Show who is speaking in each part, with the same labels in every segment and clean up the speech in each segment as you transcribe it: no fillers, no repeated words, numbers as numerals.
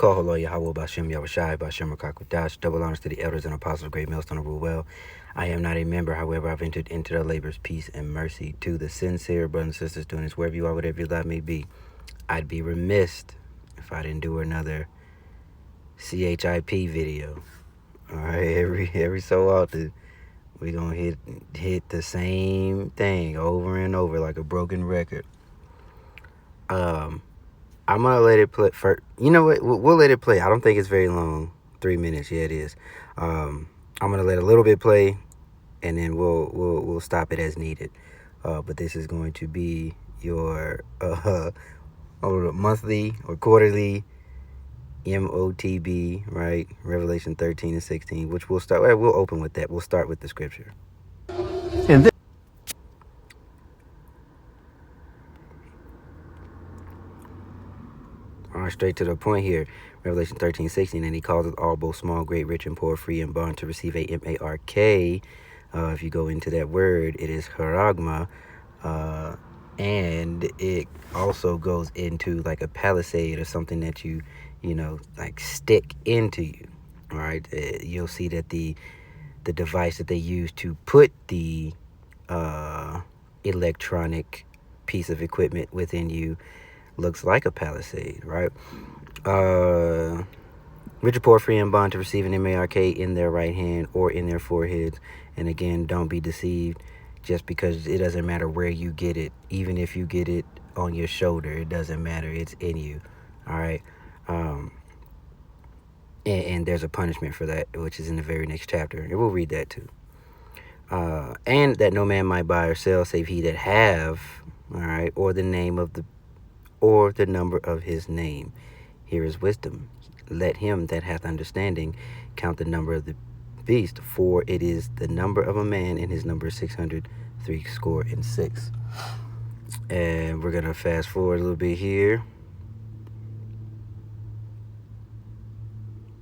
Speaker 1: Koholo Yahweh Bashem Yahushai Bashem Rakakudash. Double honors to the elders and apostles of Great Millstone of Rule Well. I am not a member, however, I've entered into their labors, peace, and mercy. To the sincere brothers and sisters doing this, wherever you are, whatever your life may be, I'd be remiss if I didn't do another CHIP video. All right, every so often, we're going to hit the same thing over and over like a broken record. I'm going to let it play. You know what? We'll let it play. I don't think it's very long. 3 minutes. Yeah, it is. I'm going to let a little bit play, and then we'll stop it as needed. But this is going to be your monthly or quarterly MOTB, right? Revelation 13 and 16, which we'll open with that. We'll start with the scripture.
Speaker 2: And then
Speaker 1: all right, straight to the point here. Revelation 13, 16, and he calls it all, both small, great, rich, and poor, free, and bond, to receive a M-A-R-K. If you go into that word, it is charagma. And it also goes into like a palisade or something that you like stick into you. All right. You'll see that the device that they use to put the electronic piece of equipment within you looks like a palisade, right? Rich or poor, free, and bond, to receive an M-A-R-K in their right hand or in their foreheads. And again, don't be deceived. Just because it doesn't matter where you get it, even if you get it on your shoulder, it doesn't matter. It's in you. All right. And there's a punishment for that, which is in the very next chapter. And we'll read that too. And that no man might buy or sell save he that have, all right, or the number of his name. Here is wisdom. Let him that hath understanding count the number of the beast, for it is the number of a man, and his number is 666. And we're gonna fast forward a little bit here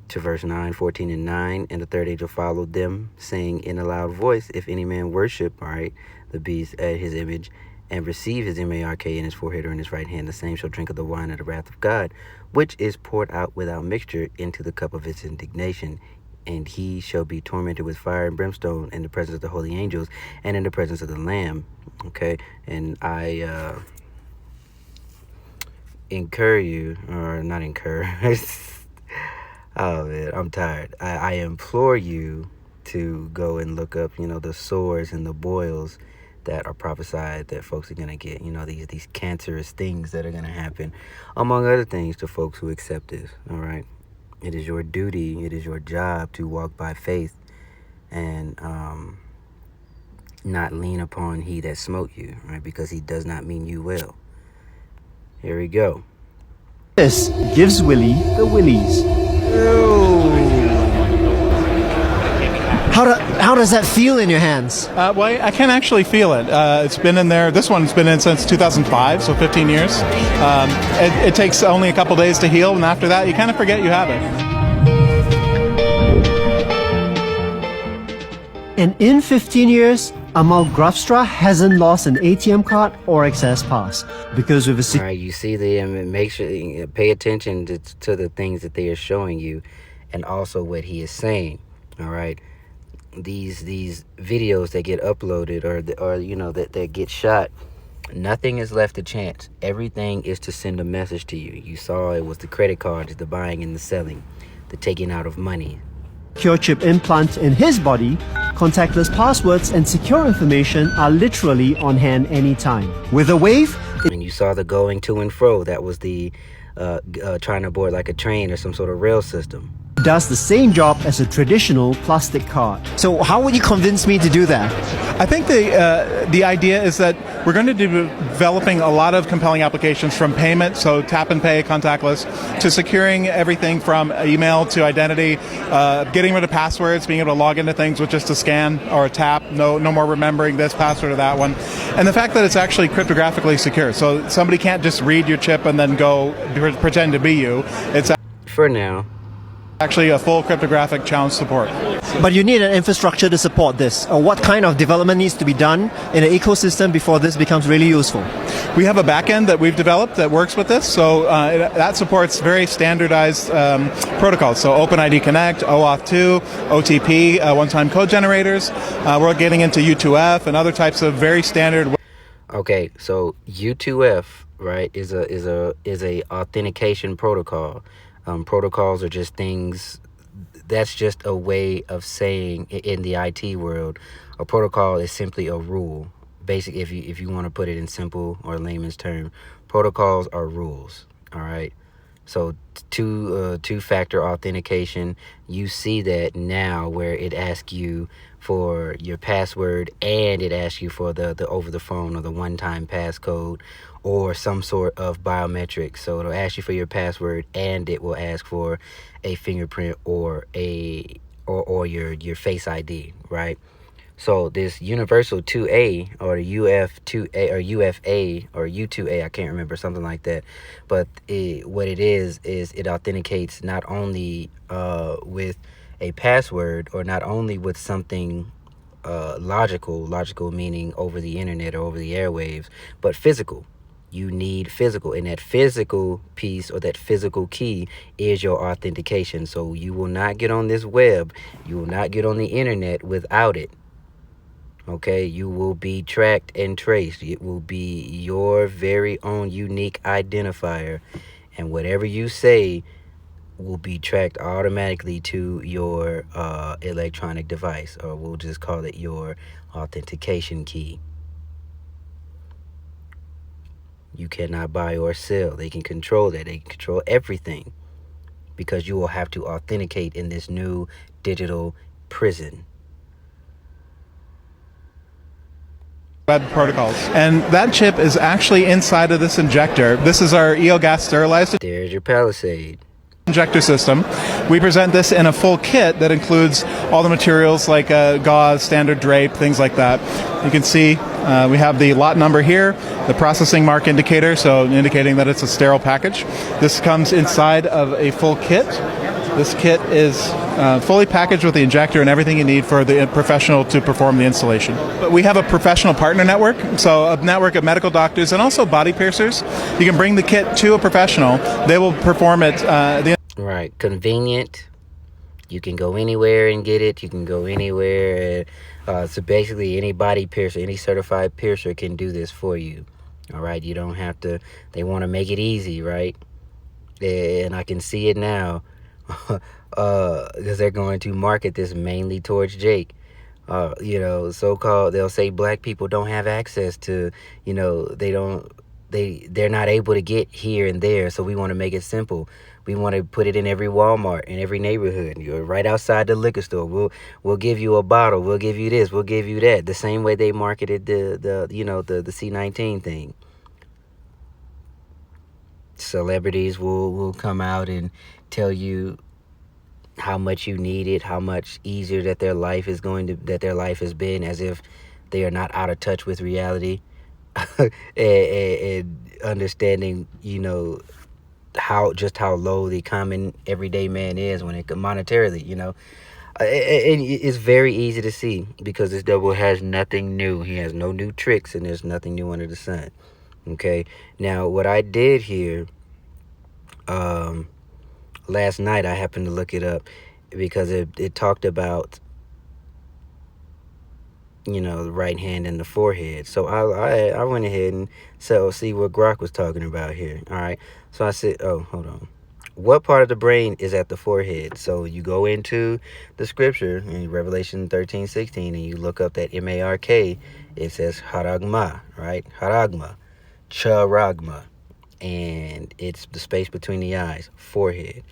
Speaker 1: to verse 9, 14 and 9. And the third angel followed them, saying in a loud voice, if any man worship, all right, the beast at his image, and receive his M-A-R-K in his forehead or in his right hand, the same shall drink of the wine of the wrath of God, which is poured out without mixture into the cup of his indignation. And he shall be tormented with fire and brimstone in the presence of the holy angels and in the presence of the Lamb. Okay, and I incur you, or not incur. Oh man, I'm tired. I implore you to go and look up, the sores and the boils that are prophesied that folks are going to get, these cancerous things that are going to happen, among other things, to folks who accept this. All right. It is your duty, it is your job to walk by faith and not lean upon he that smote you, right? Because he does not mean you well. Here we go.
Speaker 2: this gives Willie the willies. How does that feel in your hands?
Speaker 3: Well, I can actually feel it. It's been in there. This one's been in since 2005, so 15 years. It takes only a couple days to heal, and after that, you kind of forget you have it.
Speaker 2: And in 15 years, Amal Grafstra hasn't lost an ATM card or access pass because with a
Speaker 1: all right, you see them. Make sure pay attention to the things that they are showing you, and also what he is saying. All right. These videos that get uploaded or that get shot, nothing is left to chance. Everything is to send a message to you. You saw it was the credit cards, the buying and the selling, the taking out of money.
Speaker 2: secure chip implant in his body, contactless passwords and secure information are literally on hand anytime. With a wave,
Speaker 1: And you saw the going to and fro. That was the trying to board like a train or some sort of rail system.
Speaker 2: it does the same job as a traditional plastic card. So how would you convince me to do that?
Speaker 3: I think the idea is that we're going to be developing a lot of compelling applications, from payment, so tap and pay, contactless, to securing everything from email to identity, getting rid of passwords, being able to log into things with just a scan or a tap, no more remembering this password or that one, and the fact that it's actually cryptographically secure, so somebody can't just read your chip and then go pretend to be you. It's
Speaker 1: For now,
Speaker 3: Actually, a full cryptographic challenge support.
Speaker 2: But you need an infrastructure to support this. What kind of development needs to be done in an ecosystem before this becomes really useful?
Speaker 3: We have a backend that we've developed that works with this, so that supports very standardized protocols. So OpenID Connect, OAuth 2, OTP, one-time code generators. We're getting into U2F and other types of very standard.
Speaker 1: Okay, so U2F, right, is a authentication protocol. Protocols are just things. That's just a way of saying in the IT world, a protocol is simply a rule. Basically, if you want to put it in simple or layman's term, protocols are rules. All right. So two-factor authentication, you see that now where it asks you for your password and it asks you for the over the phone or the one-time passcode or some sort of biometric. So it'll ask you for your password and it will ask for a fingerprint or your Face ID, right? So this Universal 2A or UF2A or UFA or U2A, I can't remember, something like that. But what it is it authenticates not only with a password or not only with something logical meaning over the internet or over the airwaves, but physical. You need physical, and that physical piece or that physical key is your authentication. So you will not get on this web, you will not get on the internet without it. Okay, you will be tracked and traced. It will be your very own unique identifier, and whatever you say will be tracked automatically to your electronic device, or we'll just call it your authentication key. You cannot buy or sell. They can control that. They can control everything because you will have to authenticate in this new digital prison.
Speaker 3: Web protocols. And that chip is actually inside of this injector. This is our EO gas sterilized
Speaker 1: There's your Palisade
Speaker 3: injector system. We present this in a full kit that includes all the materials like gauze, standard drape, things like that. You can see we have the lot number here, the processing mark indicator, so indicating that it's a sterile package. This comes inside of a full kit. This kit is fully packaged with the injector and everything you need for the professional to perform the installation. But we have a professional partner network, so a network of medical doctors and also body piercers. You can bring the kit to a professional. They will perform it.
Speaker 1: Right, convenient. You can go anywhere and get it. You can go anywhere. So basically, any body piercer, any certified piercer can do this for you. All right, you don't have to. They want to make it easy, right? And I can see it now. Because they're going to market this mainly towards Jake. So-called, they'll say black people don't have access to, they're not able to get here and there. So we want to make it simple. We want to put it in every Walmart, in every neighborhood. You're right outside the liquor store. We'll give you a bottle. We'll give you this. We'll give you that. The same way they marketed the C19 thing. Celebrities will come out and tell you how much you need it, how much easier that their life has been, as if they are not out of touch with reality, and understanding, how low the common everyday man is when it monetarily, and it's very easy to see because this devil has nothing new. He has no new tricks, and there's nothing new under the sun. Okay, now what I did here, last night I happened to look it up because it talked about, the right hand and the forehead. So I went ahead and see what Grok was talking about here. All right. So I said, oh, hold on. What part of the brain is at the forehead? So you go into the scripture in Revelation 13:16 and you look up that M-A-R-K. It says haragma, right? Haragma, charagma. And it's the space between the eyes, forehead.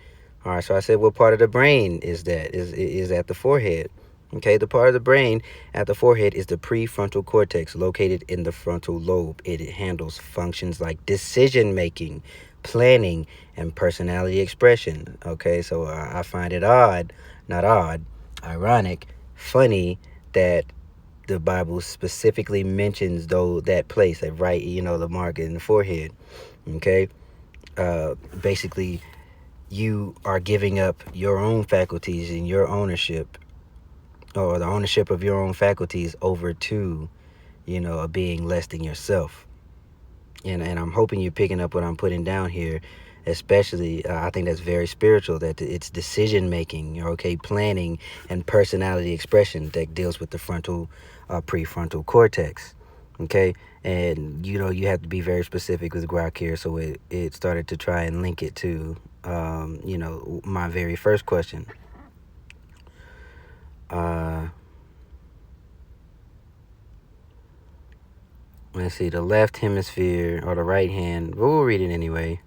Speaker 1: All right, so I said, what part of the brain is that? Is at the forehead. Okay, the part of the brain at the forehead is the prefrontal cortex located in the frontal lobe. It handles functions like decision-making, planning, and personality expression. Okay, so I find it ironic, funny that the Bible specifically mentions that place, that right, the mark in the forehead. Okay, basically you are giving up your own faculties and your ownership, or the ownership of your own faculties, over to, a being less than yourself. And I'm hoping you're picking up what I'm putting down here. Especially, I think that's very spiritual, that it's decision making, okay, planning and personality expression that deals with the prefrontal cortex, okay. And you have to be very specific with Grok here. So it started to try and link it to my very first question. Let's see, the left hemisphere or the right hand, but we'll read it anyway.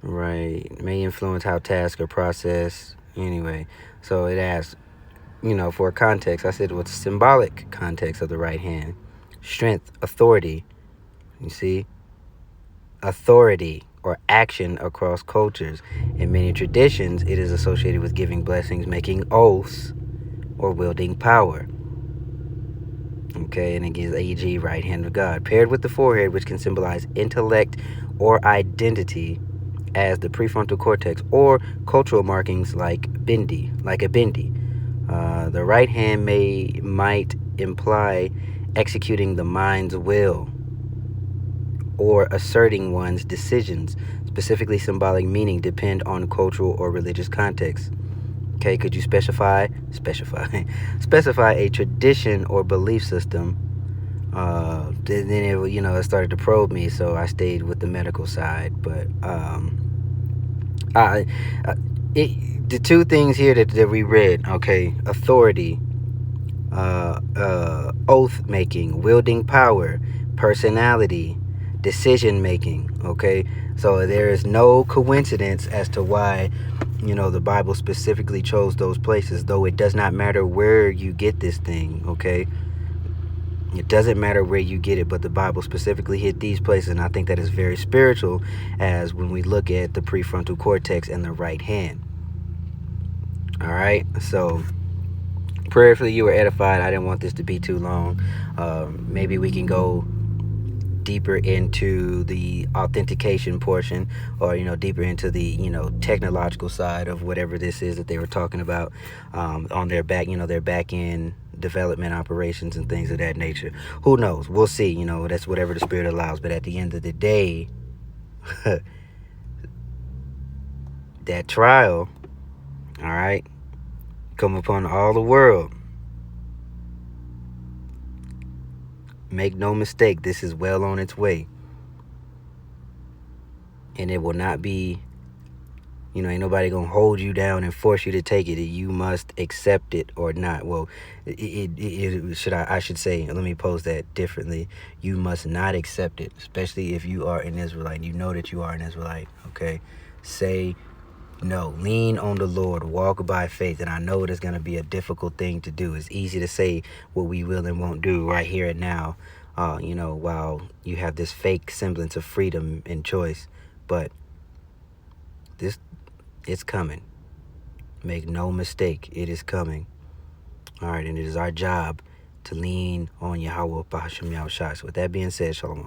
Speaker 1: Right, may influence how tasks are processed. Anyway, so it asks, for context. I said, what's the symbolic context of the right hand? Strength, authority. You see? Authority or action across cultures. In many traditions, it is associated with giving blessings, making oaths, or wielding power. Okay, and it gives AG, right hand of God, paired with the forehead, which can symbolize intellect or identity, as the prefrontal cortex, or cultural markings like a bindi. The right hand might imply executing the mind's will or asserting one's decisions. Specifically, symbolic meaning depend on cultural or religious context. Okay, could you specify a tradition or belief system? Then it started to probe me, so I stayed with the medical side. But the two things here that we read, okay, authority, oath making, wielding power, personality, decision making. Okay, so there is no coincidence as to why the Bible specifically chose those places, though it does not matter where you get this thing. Okay, it doesn't matter where you get it, but the Bible specifically hit these places, and I think that is very spiritual, as when we look at the prefrontal cortex and the right hand. All right, so prayerfully you were edified. I didn't want this to be too long. Maybe we can go deeper into the authentication portion, or deeper into the technological side of whatever this is that they were talking about, on their back end development operations and things of that nature. Who knows? We'll see. That's whatever the Spirit allows. But at the end of the day, that trial, all right, come upon all the world. Make no mistake, this is well on its way. And it will not be, ain't nobody gonna hold you down and force you to take it. You must accept it or not. Well, I should say, let me pose that differently. You must not accept it, especially if you are an Israelite. You know that you are an Israelite, okay? Say no. Lean on the Lord. Walk by faith. And I know it is going to be a difficult thing to do. It's easy to say what we will and won't do right here and now, while you have this fake semblance of freedom and choice. But it's coming. Make no mistake, it is coming. All right, and it is our job to lean on Yahweh Bahasham Yahushua. So with that being said, Shalom.